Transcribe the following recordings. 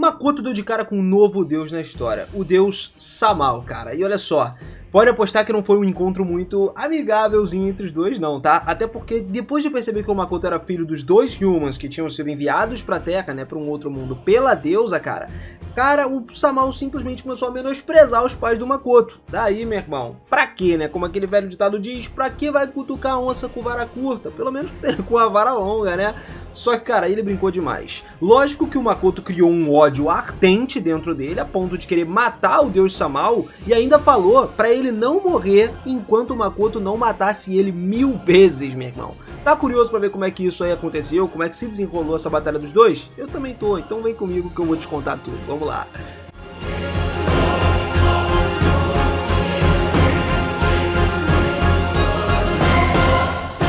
Makoto deu de cara com um novo deus na história, o deus Samal, cara. E olha só, pode apostar que não foi um encontro muito amigávelzinho entre os dois não, tá? Até porque depois de perceber que o Makoto era filho dos dois Humans que tinham sido enviados pra Terra, né, pra um outro mundo pela deusa, cara, o Samal simplesmente começou a menosprezar os pais do Makoto. Daí, meu irmão, pra quê, né? Como aquele velho ditado diz, pra que vai cutucar a onça com vara curta? Pelo menos que seja com a vara longa, né? Só que, cara, ele brincou demais. Lógico que o Makoto criou um ódio ardente dentro dele, a ponto de querer matar o deus Samal, e ainda falou pra ele não morrer enquanto o Makoto não matasse ele 1000 vezes, meu irmão. Tá curioso pra ver como é que isso aí aconteceu, como é que se desenrolou essa batalha dos dois? Eu também tô, então vem comigo que eu vou te contar tudo. Vamos lá.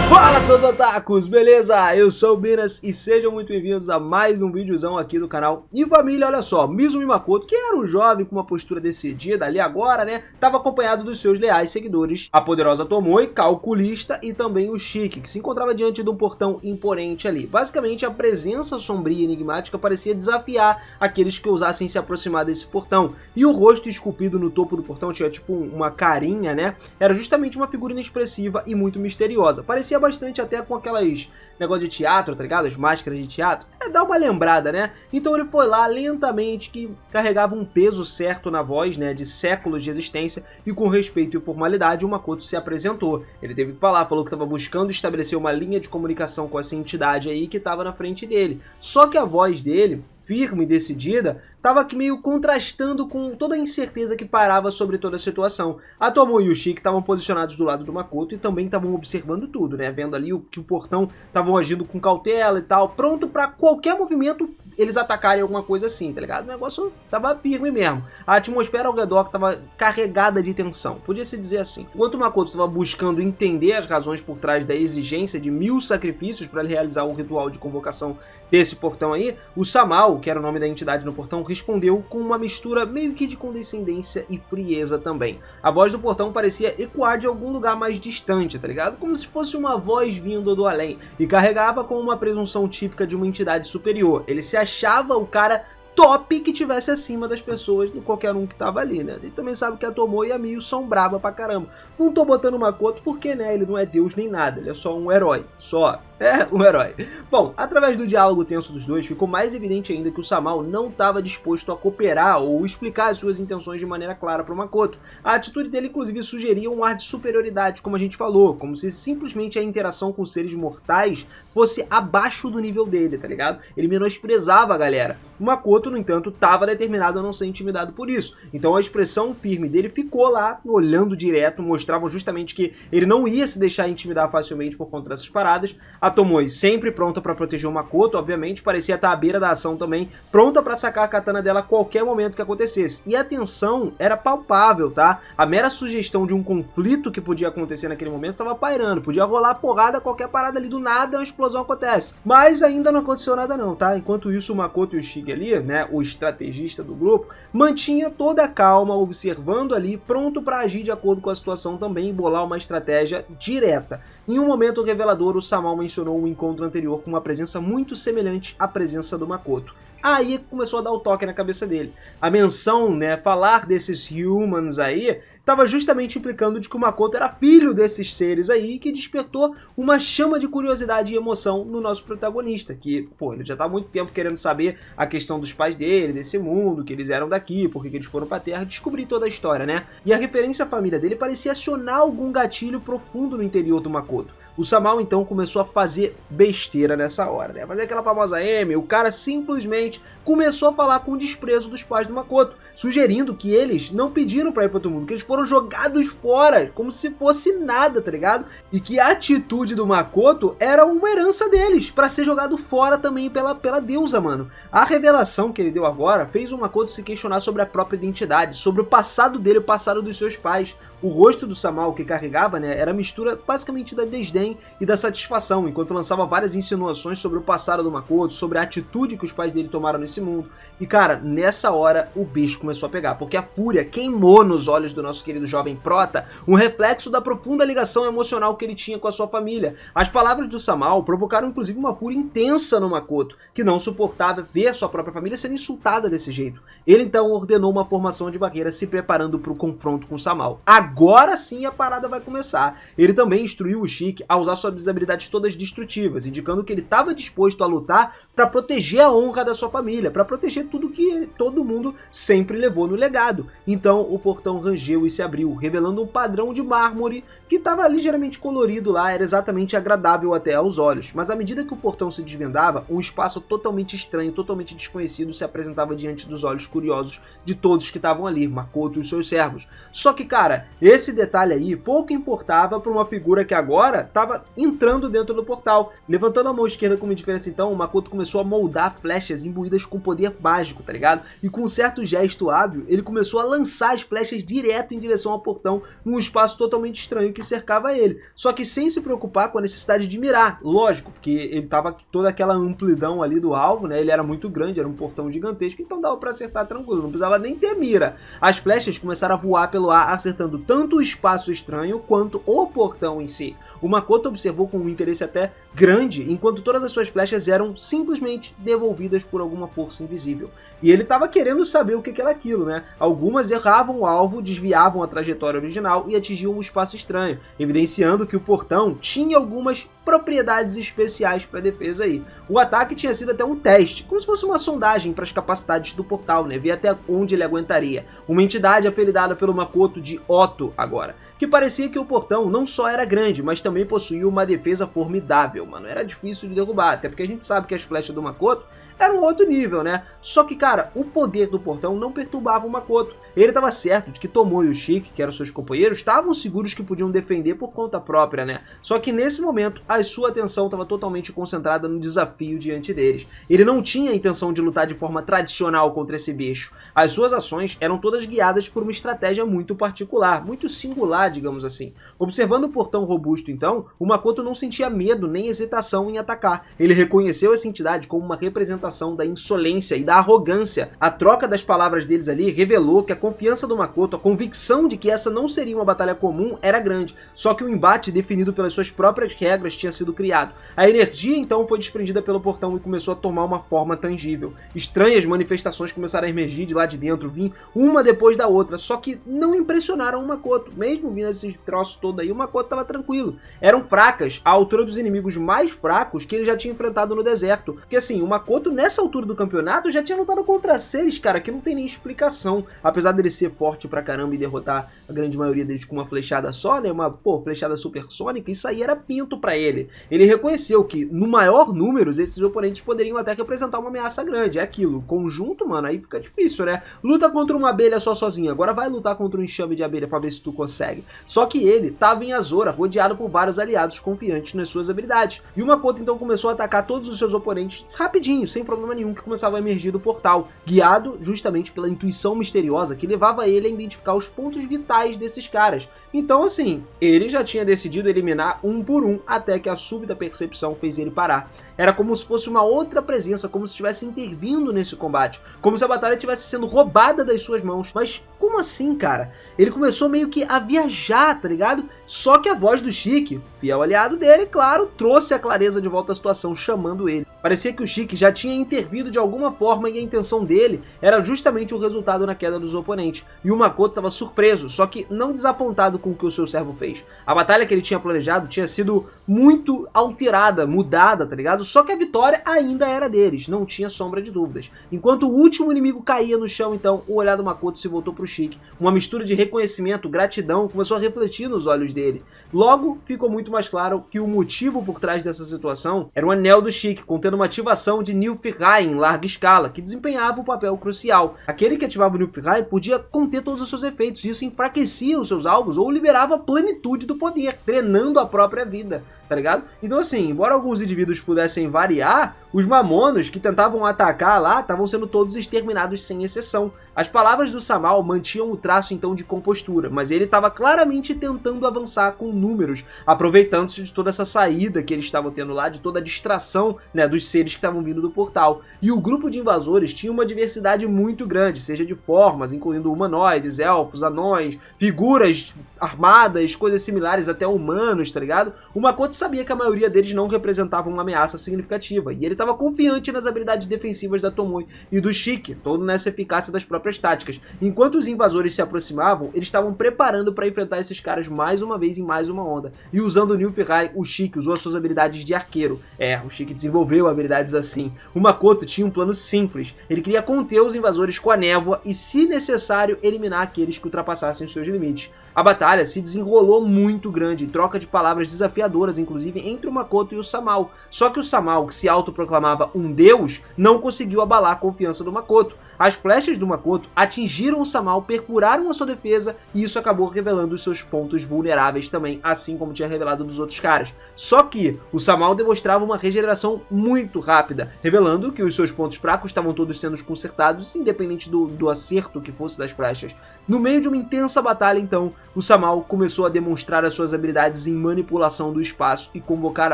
Fala, seus otakus, beleza? Eu sou o Minas e sejam muito bem-vindos a mais um videozão aqui do canal. E família, olha só, Mizumi Makoto, que era um jovem com uma postura decidida ali agora, né, estava acompanhado dos seus leais seguidores, a poderosa Tomoe, calculista, e também o Shiki, que se encontrava diante de um portão imponente ali. Basicamente, a presença sombria e enigmática parecia desafiar aqueles que ousassem se aproximar desse portão. E o rosto esculpido no topo do portão tinha tipo uma carinha, né, era justamente uma figura inexpressiva e muito misteriosa. Parecia bastante até com aquelas negócio de teatro, tá ligado? As máscaras de teatro. Dá uma lembrada, né? Então ele foi lá lentamente, que carregava um peso certo na voz, né? De séculos de existência, e com respeito e formalidade o Makoto se apresentou. Ele teve que falar, falou que estava buscando estabelecer uma linha de comunicação com essa entidade aí que estava na frente dele. Só que a voz dele, firme e decidida, estava aqui meio contrastando com toda a incerteza que parava sobre toda a situação. A Tomoe e o Shiki estavam posicionados do lado do Makoto e também estavam observando tudo, né? Vendo ali que o portão estavam agindo com cautela e tal, pronto para qualquer movimento eles atacarem alguma coisa assim, tá ligado? O negócio tava firme mesmo. A atmosfera ao redor tava carregada de tensão, podia-se dizer assim. Enquanto o Makoto estava buscando entender as razões por trás da exigência de 1000 sacrifícios para realizar o ritual de convocação desse portão aí, o Samal, que era o nome da entidade no portão, respondeu com uma mistura meio que de condescendência e frieza também. A voz do portão parecia ecoar de algum lugar mais distante, tá ligado? Como se fosse uma voz vindo do além, e carregava com uma presunção típica de uma entidade superior. Ele se achava o cara top que tivesse acima das pessoas, de qualquer um que tava ali, né? Ele também sabe que a Tomoe e a Miyu são braba pra caramba. Não tô botando o Makoto porque, né, ele não é deus nem nada, ele é só um herói, só. É, um herói. Bom, através do diálogo tenso dos dois, ficou mais evidente ainda que o Samal não estava disposto a cooperar ou explicar as suas intenções de maneira clara para o Makoto. A atitude dele, inclusive, sugeria um ar de superioridade, como a gente falou, como se simplesmente a interação com seres mortais fosse abaixo do nível dele, tá ligado? Ele menosprezava a galera. O Makoto, no entanto, estava determinado a não ser intimidado por isso. Então a expressão firme dele ficou lá, olhando direto, mostrava justamente que ele não ia se deixar intimidar facilmente por conta dessas paradas. A Tomoe, sempre pronta para proteger o Makoto, obviamente, parecia estar à beira da ação também, pronta para sacar a katana dela a qualquer momento que acontecesse. E a tensão era palpável, tá? A mera sugestão de um conflito que podia acontecer naquele momento estava pairando, podia rolar porrada, qualquer parada ali do nada, uma explosão acontece. Mas ainda não aconteceu nada não, tá? Enquanto isso, o Makoto e o Shiki ali, né, o estrategista do grupo, mantinha toda a calma, observando ali, pronto para agir de acordo com a situação também e bolar uma estratégia direta. Em um momento revelador, o Samal mencionou um encontro anterior com uma presença muito semelhante à presença do Makoto. Aí começou a dar o toque na cabeça dele. A menção, né, falar desses humans aí, estava justamente implicando de que o Makoto era filho desses seres aí, que despertou uma chama de curiosidade e emoção no nosso protagonista, que, pô, ele já tá há muito tempo querendo saber a questão dos pais dele, desse mundo, que eles eram daqui, porque que eles foram pra Terra, descobrir toda a história, né? E a referência à família dele parecia acionar algum gatilho profundo no interior do Makoto. O Samal então começou a fazer besteira nessa hora, né? Fazer aquela famosa M, o cara simplesmente começou a falar com desprezo dos pais do Makoto, sugerindo que eles não pediram pra ir pro outro mundo, que eles foram jogados fora, como se fosse nada, tá ligado? E que a atitude do Makoto era uma herança deles, pra ser jogado fora também pela deusa, mano. A revelação que ele deu agora fez o Makoto se questionar sobre a própria identidade, sobre o passado dele, o passado dos seus pais. O rosto do Samal que carregava, né, era a mistura basicamente da desdém bem e da satisfação, enquanto lançava várias insinuações sobre o passado do Makoto, sobre a atitude que os pais dele tomaram nesse mundo. E cara, nessa hora o bicho começou a pegar, porque a fúria queimou nos olhos do nosso querido jovem prota, um reflexo da profunda ligação emocional que ele tinha com a sua família. As palavras do Samao provocaram inclusive uma fúria intensa no Makoto, que não suportava ver sua própria família sendo insultada desse jeito. Ele então ordenou uma formação de barreira, se preparando para o confronto com o Samao. Agora sim a parada vai começar. Ele também instruiu o Shiki a usar suas habilidades todas destrutivas, indicando que ele estava disposto a lutar para proteger a honra da sua família, para proteger tudo que todo mundo sempre levou no legado. Então o portão rangeu e se abriu, revelando um padrão de mármore que estava ligeiramente colorido lá, era exatamente agradável até aos olhos. Mas à medida que o portão se desvendava, um espaço totalmente estranho, totalmente desconhecido se apresentava diante dos olhos curiosos de todos que estavam ali, Makoto e os seus servos. Só que cara, esse detalhe aí pouco importava para uma figura que agora estava entrando dentro do portal. Levantando a mão esquerda como indiferença então, o Makoto começou a moldar flechas imbuídas com poder mágico, tá ligado? E com um certo gesto hábil, ele começou a lançar as flechas direto em direção ao portão, num espaço totalmente estranho que cercava ele. Só que sem se preocupar com a necessidade de mirar, lógico, porque ele tava toda aquela amplidão ali do alvo, né? Ele era muito grande, era um portão gigantesco, então dava pra acertar tranquilo, não precisava nem ter mira. As flechas começaram a voar pelo ar, acertando tanto o espaço estranho quanto o portão em si. O Makoto observou com um interesse até grande, enquanto todas as suas flechas eram simplesmente devolvidas por alguma força invisível. E ele estava querendo saber o que era aquilo, né? Algumas erravam o alvo, desviavam a trajetória original e atingiam um espaço estranho, evidenciando que o portão tinha algumas propriedades especiais para defesa aí. O ataque tinha sido até um teste, como se fosse uma sondagem para as capacidades do portal, né? Ver até onde ele aguentaria. Uma entidade apelidada pelo Makoto de Otto agora, que parecia que o portão não só era grande, mas também possuía uma defesa formidável, mano. Era difícil de derrubar, até porque a gente sabe que as flechas do Makoto era um outro nível, né? Só que, cara, o poder do portão não perturbava o Makoto. Ele estava certo de que Tomoe e o Shiki, que eram seus companheiros, estavam seguros que podiam defender por conta própria, né? Só que nesse momento, a sua atenção estava totalmente concentrada no desafio diante deles. Ele não tinha a intenção de lutar de forma tradicional contra esse bicho. As suas ações eram todas guiadas por uma estratégia muito particular, muito singular, digamos assim. Observando o portão robusto, então, o Makoto não sentia medo nem hesitação em atacar. Ele reconheceu essa entidade como uma representação da insolência e da arrogância. A troca das palavras deles ali revelou que a confiança do Makoto, a convicção de que essa não seria uma batalha comum era grande, só que o embate definido pelas suas próprias regras tinha sido criado. A energia então foi desprendida pelo portão e começou a tomar uma forma tangível. Estranhas manifestações começaram a emergir de lá de dentro, vim uma depois da outra, só que não impressionaram o Makoto. Mesmo vindo esse troço todo aí, o Makoto estava tranquilo. Eram fracas, à altura dos inimigos mais fracos que ele já tinha enfrentado no deserto. Porque assim, o Makoto nessa altura do campeonato já tinha lutado contra seres, cara, que não tem nem explicação. Apesar dele ser forte pra caramba e derrotar a grande maioria deles com uma flechada só, né, uma flechada supersônica, isso aí era pinto pra ele. Ele reconheceu que, no maior número, esses oponentes poderiam até representar uma ameaça grande. É aquilo, conjunto, mano, aí fica difícil, né? Luta contra uma abelha só sozinha, agora vai lutar contra um enxame de abelha pra ver se tu consegue. Só que ele tava em Azora, rodeado por vários aliados confiantes nas suas habilidades. E o Makoto então começou a atacar todos os seus oponentes rapidinho, sem problema nenhum, que começava a emergir do portal, guiado justamente pela intuição misteriosa que levava ele a identificar os pontos vitais desses caras. Então assim, ele já tinha decidido eliminar um por um, até que a súbita percepção fez ele parar. Era como se fosse uma outra presença, como se estivesse intervindo nesse combate, como se a batalha estivesse sendo roubada das suas mãos. Mas como assim, cara? Ele começou meio que a viajar, tá ligado? Só que a voz do Shiki, fiel aliado dele, claro, trouxe a clareza de volta à situação, chamando ele. Parecia que o Shiki já tinha intervido de alguma forma e a intenção dele era justamente o resultado na queda dos oponentes. E o Makoto estava surpreso, só que não desapontado com o que o seu servo fez. A batalha que ele tinha planejado tinha sido muito alterada, mudada, tá ligado? Só que a vitória ainda era deles, não tinha sombra de dúvidas. Enquanto o último inimigo caía no chão, então, o olhar do Makoto se voltou pro Shiki. Uma mistura de reconhecimento, gratidão, começou a refletir nos olhos dele. Logo, ficou muito mais claro que o motivo por trás dessa situação era o anel do Shiki, contendo uma ativação de Nilfgaard em larga escala, que desempenhava um papel crucial. Aquele que ativava o Nilfgaard podia conter todos os seus efeitos, e isso enfraquecia os seus alvos ou liberava a plenitude do poder, drenando a própria vida. tá ligado? Então assim, embora alguns indivíduos pudessem variar, os Mamonos que tentavam atacar lá estavam sendo todos exterminados sem exceção. As palavras do Samal mantinham o traço então de compostura, mas ele estava claramente tentando avançar com números, aproveitando-se de toda essa saída que eles estavam tendo lá, de toda a distração, né, dos seres que estavam vindo do portal. E o grupo de invasores tinha uma diversidade muito grande, seja de formas, incluindo humanoides, elfos, anões, figuras armadas, coisas similares, até humanos, tá ligado? O Makoto sabia que a maioria deles não representavam uma ameaça significativa, e ele estava confiante nas habilidades defensivas da Tomoe e do Shiki, todo nessa eficácia das próprias táticas. Enquanto os invasores se aproximavam, eles estavam preparando para enfrentar esses caras mais uma vez em mais uma onda. E usando o Nilfgaard, o Shiki usou as suas habilidades de arqueiro. O Shiki desenvolveu habilidades assim. O Makoto tinha um plano simples. Ele queria conter os invasores com a névoa e, se necessário, eliminar aqueles que ultrapassassem os seus limites. A batalha se desenrolou muito grande, troca de palavras desafiadoras, inclusive, entre o Makoto e o Samal. Só que o Samal, que se autoproclamava um deus, não conseguiu abalar a confiança do Makoto. As flechas do Makoto atingiram o Samal, perfuraram a sua defesa e isso acabou revelando os seus pontos vulneráveis também, assim como tinha revelado dos outros caras. Só que o Samal demonstrava uma regeneração muito rápida, revelando que os seus pontos fracos estavam todos sendo consertados, independente do acerto que fosse das flechas. No meio de uma intensa batalha, então, o Samal começou a demonstrar as suas habilidades em manipulação do espaço e convocar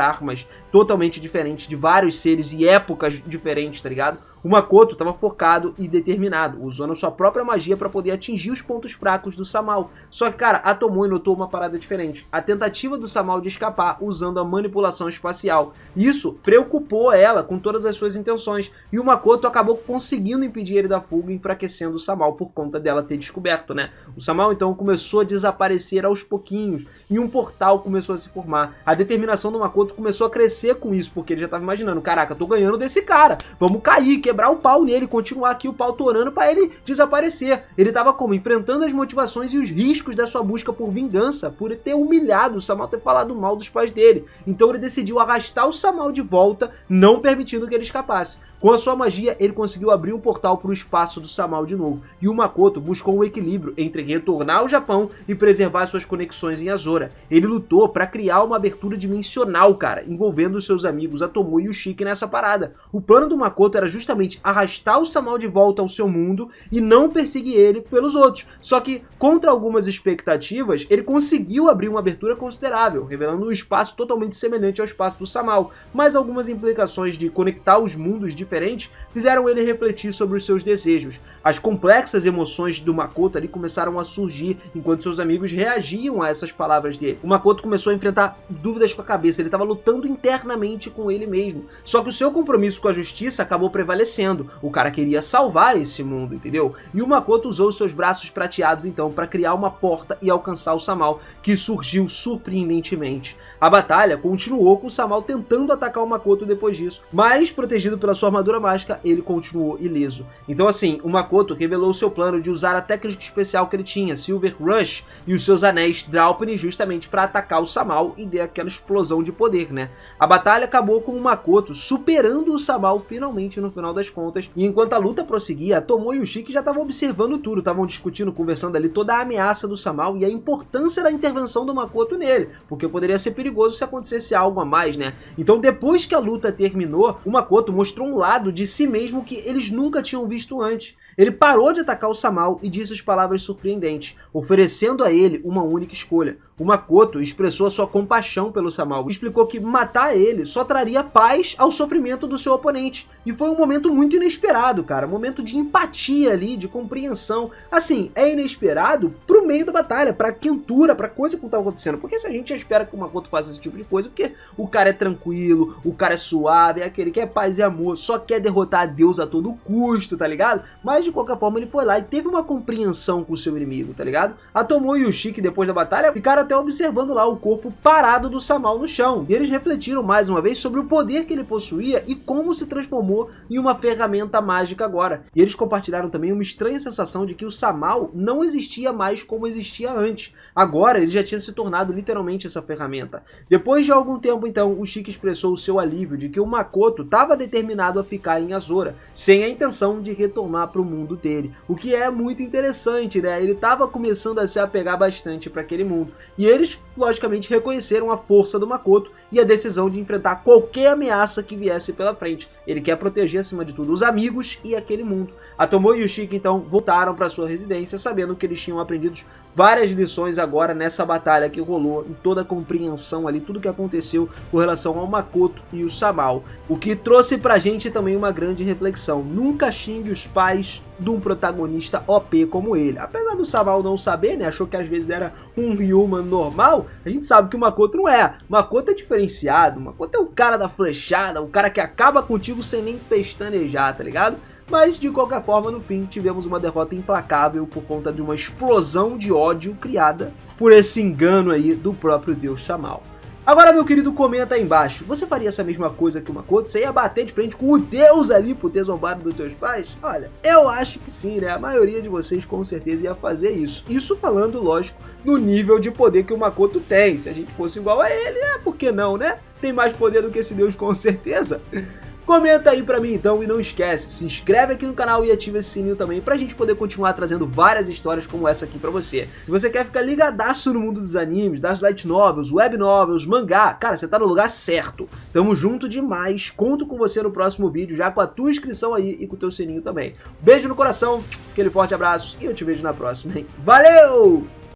armas totalmente diferentes de vários seres e épocas diferentes, tá ligado? O Makoto estava focado e determinado, usando a sua própria magia para poder atingir os pontos fracos do Samal. Só que, cara, a Tomoe notou uma parada diferente. A tentativa do Samal de escapar usando a manipulação espacial. Isso preocupou ela com todas as suas intenções. E o Makoto acabou conseguindo impedir ele da fuga, enfraquecendo o Samal por conta dela ter descoberto, né? O Samal, então, começou a desaparecer aos pouquinhos. E um portal começou a se formar. A determinação do Makoto começou a crescer com isso, porque ele já estava imaginando, caraca, tô ganhando desse cara. Vamos cair, quebrar o pau nele, continuar aqui o pau torando para ele desaparecer. Ele tava como? Enfrentando as motivações e os riscos da sua busca por vingança, por ter humilhado o Samal, ter falado mal dos pais dele. Então ele decidiu arrastar o Samal de volta, não permitindo que ele escapasse. Com a sua magia, ele conseguiu abrir um portal para o espaço do Samal de novo, e o Makoto buscou um equilíbrio entre retornar ao Japão e preservar suas conexões em Azora. Ele lutou para criar uma abertura dimensional, cara, envolvendo os seus amigos a Tomoe e o Shiki nessa parada. O plano do Makoto era justamente arrastar o Samal de volta ao seu mundo e não perseguir ele pelos outros. Só que, contra algumas expectativas, ele conseguiu abrir uma abertura considerável, revelando um espaço totalmente semelhante ao espaço do Samal, mas algumas implicações de conectar os mundos diferentes fizeram ele refletir sobre os seus desejos. As complexas emoções do Makoto ali começaram a surgir enquanto seus amigos reagiam a essas palavras dele. O Makoto começou a enfrentar dúvidas com a cabeça, ele estava lutando internamente com ele mesmo. Só que o seu compromisso com a justiça acabou prevalecendo. O cara queria salvar esse mundo, entendeu? E o Makoto usou os seus braços prateados então para criar uma porta e alcançar o Samal, que surgiu surpreendentemente. A batalha continuou com o Samal tentando atacar o Makoto depois disso, mas protegido pela sua armadura mágica, ele continuou ileso. Então assim, o Makoto revelou seu plano de usar a técnica especial que ele tinha, Silver Rush, e os seus anéis Draupnir justamente para atacar o Samal e dar aquela explosão de poder, né? A batalha acabou com o Makoto superando o Samal finalmente no final das contas, e enquanto a luta prosseguia, a Tomoe e o Shiki já estavam observando tudo, estavam discutindo, conversando ali toda a ameaça do Samal e a importância da intervenção do Makoto nele, porque poderia ser perigoso se acontecesse algo a mais, né? Então depois que a luta terminou, o Makoto mostrou um lado de si mesmo que eles nunca tinham visto antes. Ele parou de atacar o Samal e disse as palavras surpreendentes, oferecendo a ele uma única escolha. O Makoto expressou a sua compaixão pelo Samal e explicou que matar ele só traria paz ao sofrimento do seu oponente. E foi um momento muito inesperado, cara. Um momento de empatia ali, de compreensão. Assim, é inesperado pro meio da batalha, pra quentura, pra coisa que tá acontecendo. Porque se a gente já espera que o Makoto faça esse tipo de coisa, porque o cara é tranquilo, o cara é suave, é aquele que é paz e amor, só quer derrotar a Deus a todo custo, tá ligado? Mas de qualquer forma ele foi lá e teve uma compreensão com o seu inimigo, tá ligado? A Tomoe e o Shiki, depois da batalha, ficaram até observando lá o corpo parado do Samal no chão. E eles refletiram mais uma vez sobre o poder que ele possuía e como se transformou em uma ferramenta mágica agora. E eles compartilharam também uma estranha sensação de que o Samal não existia mais como existia antes. Agora ele já tinha se tornado literalmente essa ferramenta. Depois de algum tempo então, o Shiki expressou o seu alívio de que o Makoto estava determinado a ficar em Azora, sem a intenção de retornar para o mundo dele. O que é muito interessante, né? Ele estava começando a se apegar bastante para aquele mundo. E eles, logicamente, reconheceram a força do Makoto e a decisão de enfrentar qualquer ameaça que viesse pela frente. Ele quer proteger acima de tudo os amigos e aquele mundo. A Tomoe e o Shiki então voltaram para sua residência, sabendo que eles tinham aprendido várias lições agora nessa batalha que rolou, em toda a compreensão ali, tudo que aconteceu com relação ao Makoto e o Samal. O que trouxe pra gente também uma grande reflexão: nunca xingue os pais de um protagonista OP como ele. Apesar do Samal não saber, né, achou que às vezes era um human normal, a gente sabe que o Makoto não é. O Makoto é diferenciado, o Makoto é o cara da flechada, o cara que acaba contigo sem nem pestanejar, tá ligado? Mas, de qualquer forma, no fim, tivemos uma derrota implacável por conta de uma explosão de ódio criada por esse engano aí do próprio Deus Samal. Agora, meu querido, comenta aí embaixo. Você faria essa mesma coisa que o Makoto? Você ia bater de frente com o Deus ali por ter zombado dos teus pais? Olha, eu acho que sim, né? A maioria de vocês com certeza ia fazer isso. Isso falando, lógico, no nível de poder que o Makoto tem. Se a gente fosse igual a ele, por que não, né? Tem mais poder do que esse Deus, com certeza. Comenta aí pra mim então e não esquece, se inscreve aqui no canal e ativa esse sininho também pra gente poder continuar trazendo várias histórias como essa aqui pra você. Se você quer ficar ligadaço no mundo dos animes, das light novels, web novels, mangá, cara, você tá no lugar certo. Tamo junto demais, conto com você no próximo vídeo, já com a tua inscrição aí e com o teu sininho também. Beijo no coração, aquele forte abraço e eu te vejo na próxima, hein? Valeu!